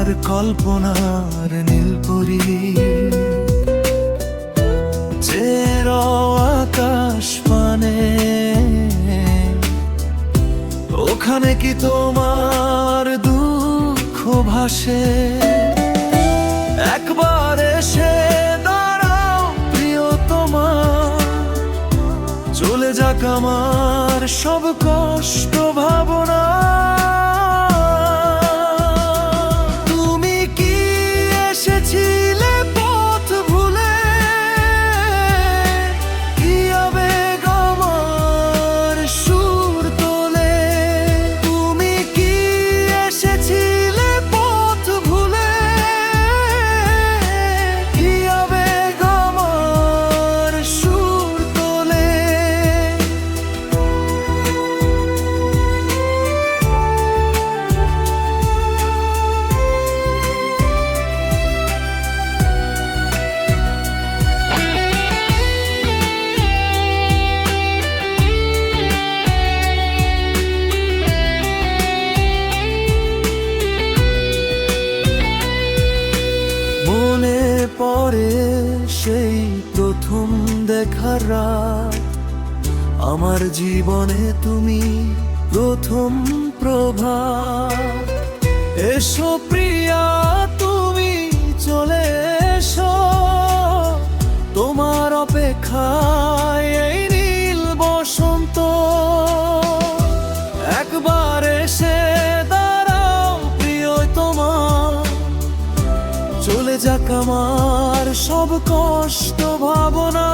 তোমার কল্পনার নীলপরি, চের আকাশ পানে, ওখানে কি তোমার দুঃখ ভাসে? একবার এসে দাঁড়াও প্রিয়তমা, চলে যাক আমার সব কষ্ট ভাবনা। তুমি কি এসেছিলে পথ ভুলে? কি আবেগ আমার সুর তোলে? তুমি কি এসেছিলে পথ ভুলে? কি আবেগ আমার সুর তোলে? মনে পড়ে সেই প্রথম দেখার রাত, আমার জীবনে তুমি প্রথম প্রভাত। এসো প্রিয়া তুমি চলে এসো, তোমার অপেক্ষায় এই নীল বসন্ত। একবার এসে দাঁড়াও প্রিয়তমা, চলে যাক আমার সব কষ্ট ভাবনা।